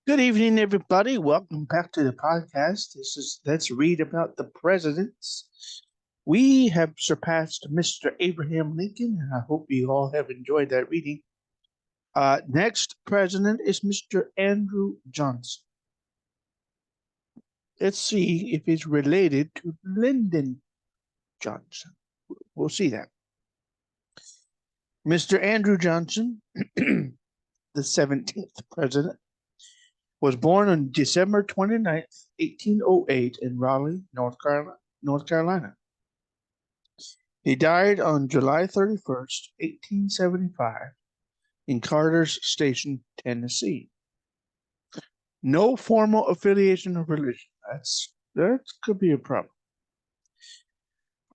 Good evening, everybody. Welcome back to the podcast. This is Let's Read About the Presidents. We have surpassed Mr. Abraham Lincoln, and I hope you all have enjoyed that reading. Next president is Mr. Andrew Johnson. Let's see if he's related to Lyndon Johnson. We'll see that. Mr. Andrew Johnson, the 17th president, was born on December 29th, 1808 in Raleigh, North Carolina. He died on July 31st, 1875 in Carter's Station, Tennessee. No formal affiliation of religion. That could be a problem.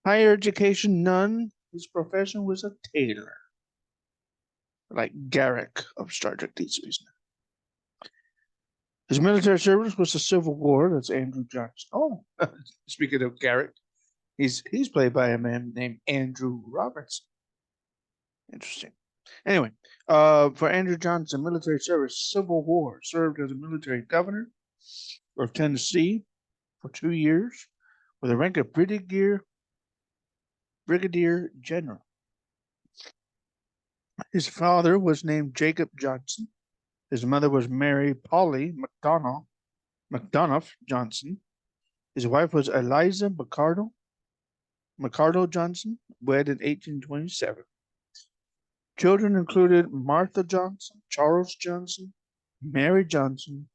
Higher education, none. His profession was a tailor, like Garrick of Star Trek Deep Space Nine. His military service was the Civil War. That's Andrew Johnson. Oh, speaking of Garrick, he's played by a man named Andrew Robertson. Interesting. Anyway, for Andrew Johnson, military service, Civil War, served as a military governor of Tennessee for 2 years with the rank of brigadier general. His father was named Jacob Johnson. His mother was Mary Polly McDonough Johnson. His wife was Eliza McCardle Johnson, wed in 1827. Children included Martha Johnson, Charles Johnson, Mary Johnson,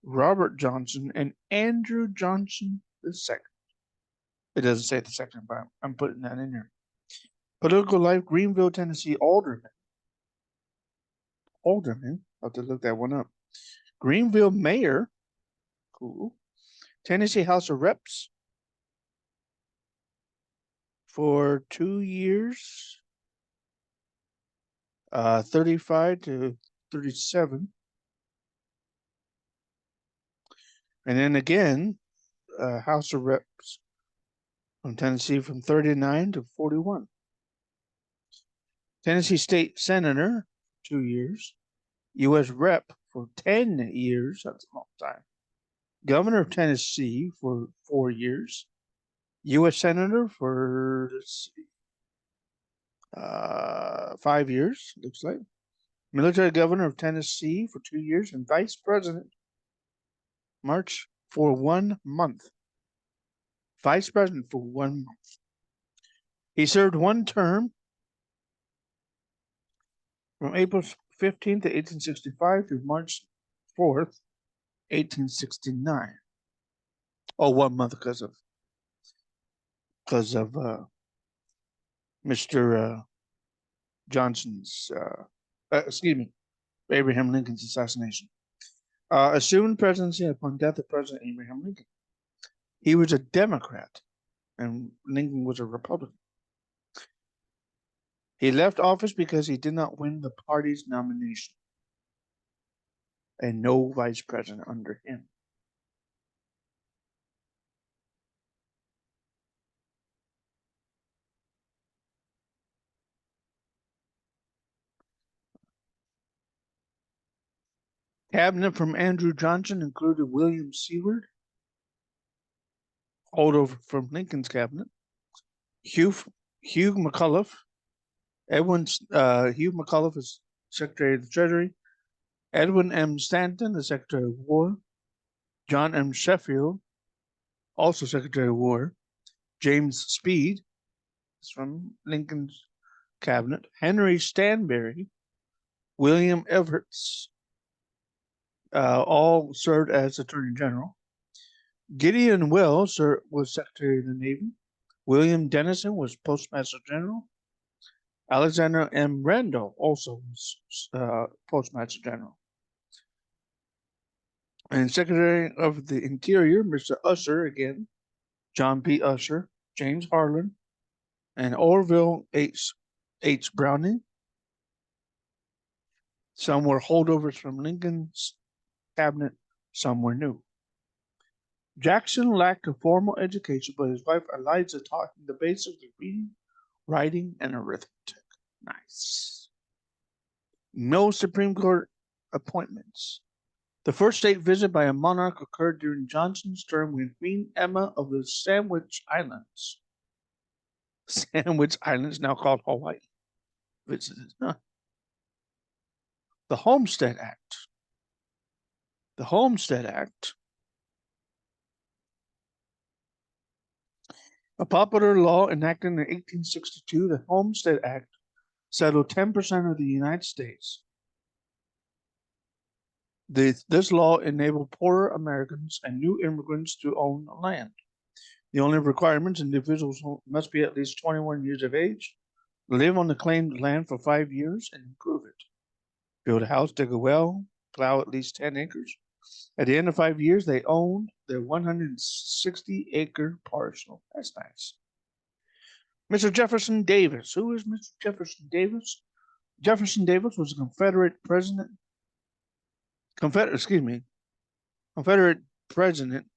Robert Johnson, and Andrew Johnson II. It doesn't say the second, but I'm putting that in there. Political life, Greenville, Tennessee, alderman. Alderman, I'll have to look that one up. Greenville mayor, cool. Tennessee House of Reps for 2 years, 35 to 37. And then again, House of Reps from Tennessee from 39 to 41. Tennessee State Senator, 2 years. U.S. Rep for 10 years. That's a long time. Governor of Tennessee for 4 years. U.S. Senator for, 5 years, looks like. Military Governor of Tennessee for 2 years. And Vice President, March for 1 month. Vice President for 1 month. He served one term from April 15th to 1865 through March 4th, 1869. Oh, 1 month because of Mr. Johnson's, Abraham Lincoln's assassination. Assumed presidency upon death of President Abraham Lincoln. He was a Democrat, and Lincoln was a Republican. He left office because he did not win the party's nomination, and no vice president under him. Cabinet from Andrew Johnson included William Seward, holdover from Lincoln's cabinet, Hugh McAuliffe. Hugh McAuliffe is Secretary of the Treasury. Edwin M. Stanton, the Secretary of War. John M. Sheffield, also Secretary of War. James Speed is from Lincoln's cabinet. Henry Stanberry, William Evarts, all served as Attorney General. Gideon Welles was Secretary of the Navy. William Dennison was Postmaster General. Alexander M. Randolph also was Postmaster General. And Secretary of the Interior, Mr. Usher, again, John P. Usher, James Harlan, and Orville H. Browning. Some were holdovers from Lincoln's cabinet, some were new. Jackson lacked a formal education, but his wife Eliza taught him the basics of reading, writing, and arithmetic. Nice. No Supreme Court appointments. The first state visit by a monarch occurred during Johnson's term when Queen Emma of the Sandwich Islands, now called Hawaii, visited. The Homestead Act. The Homestead Act, a popular law enacted in 1862, the Homestead Act settled 10% of the United States. This law enabled poorer Americans and new immigrants to own land. The only requirements: individuals must be at least 21 years of age, live on the claimed land for 5 years, and improve it. Build a house, dig a well, plow at least 10 acres. At the end of 5 years, they owned their 160-acre parcel. That's nice. Mr. Jefferson Davis. Who is Mr. Jefferson Davis? Jefferson Davis was a Confederate President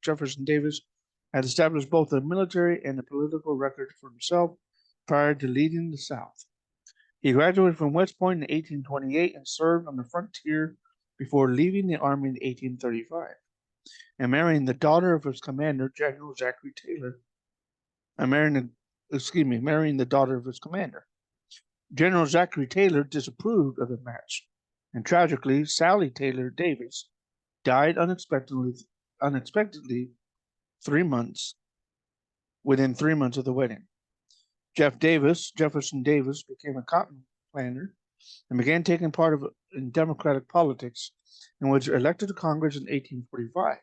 Jefferson Davis had established both a military and a political record for himself prior to leading the South. He graduated from West Point in 1828 and served on the frontier before leaving the Army in 1835 and marrying the daughter of his commander, General Zachary Taylor. Marrying the daughter of his commander. General Zachary Taylor disapproved of the match, and tragically, Sally Taylor Davis died unexpectedly within 3 months of the wedding. Jefferson Davis, became a cotton planter and began taking part in Democratic politics and was elected to Congress in 1845.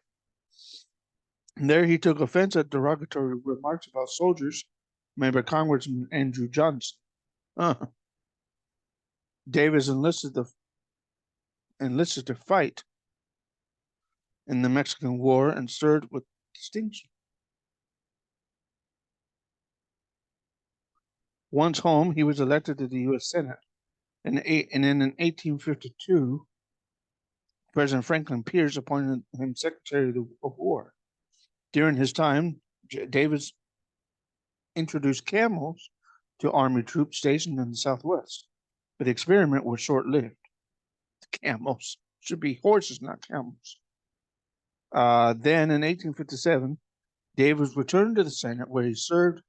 And there he took offense at derogatory remarks about soldiers made by Congressman Andrew Johnson. Davis enlisted to fight in the Mexican War and served with distinction. Once home, he was elected to the U.S. Senate, and in 1852, President Franklin Pierce appointed him Secretary of War. During his time, Davis introduced camels to Army troops stationed in the Southwest, but the experiment was short-lived. Camels should be horses, not camels. Then, in 1857, Davis returned to the Senate, where he served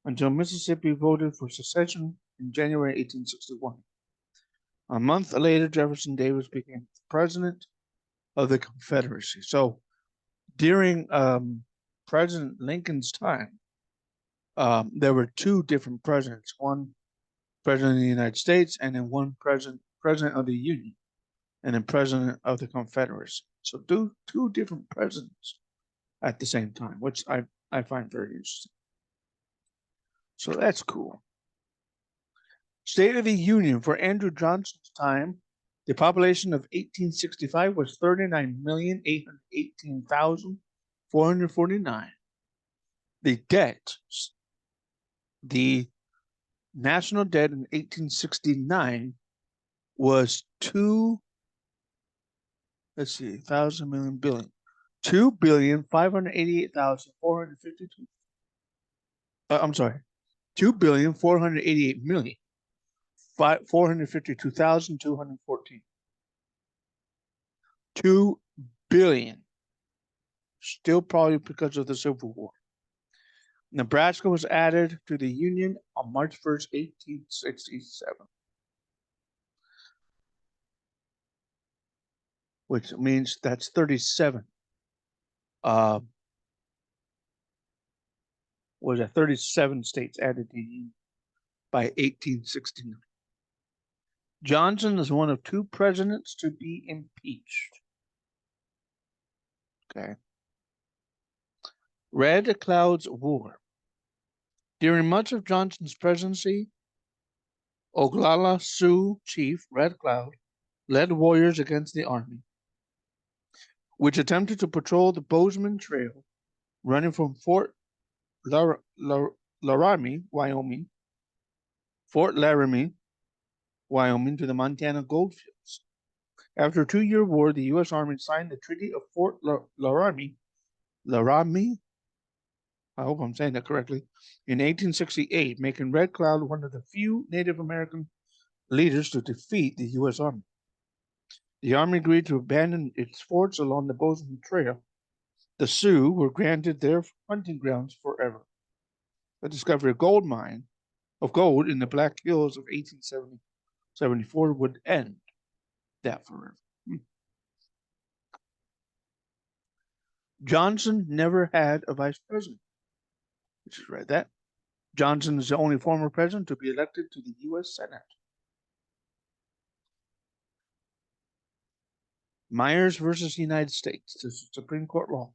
until Mississippi voted for secession in January 1861. A month later, Jefferson Davis became president of the Confederacy. So, during President Lincoln's time, there were two different presidents, one president of the United States and then one president of the Union, and then president of the Confederacy. So two different presidents at the same time, which I find very interesting. So that's cool. State of the Union for Andrew Johnson's time, the population of 1865 was 39,818,449. The national debt in 1869 was 2,588,452. I'm sorry, 2,488,452,214. 2 billion. Still probably because of the Civil War. Nebraska was added to the Union on March 1st, 1867. Which means that's 37. Was it 37 states added to the Union by 1869. Johnson is one of two presidents to be impeached. Okay. Red Cloud's War. During much of Johnson's presidency, Oglala Sioux chief Red Cloud led warriors against the army, which attempted to patrol the Bozeman Trail, running from Fort Laramie, Wyoming, to the Montana goldfields. After a 2-year war, the U.S. Army signed the Treaty of Fort Laramie, I hope I'm saying that correctly, in 1868, making Red Cloud one of the few Native American leaders to defeat the U.S. Army. The Army agreed to abandon its forts along the Bozeman Trail. The Sioux were granted their hunting grounds forever. The discovery of gold in the Black Hills of 1874 would end that forever. Johnson never had a vice president. We just read that. Johnson is the only former president to be elected to the U.S. Senate. Myers versus United States. This is Supreme Court law.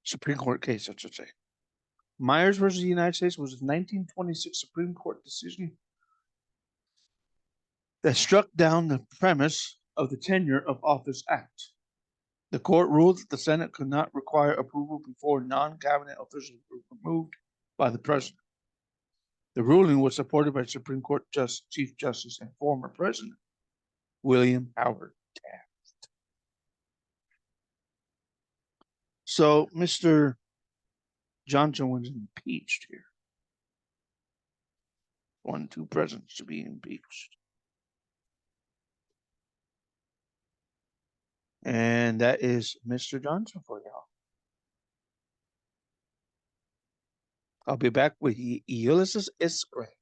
Supreme Court case, I should say. Myers versus the United States was a 1926 Supreme Court decision that struck down the premise of the Tenure of Office Act. The court ruled that the Senate could not require approval before non-cabinet officials were removed by the president. The ruling was supported by Supreme Court Chief Justice and former President William Howard Taft. So Mr. Johnson was impeached here. 2 presidents to be impeached. And that is Mr. Johnson for y'all. I'll be back with Ulysses S. Grant.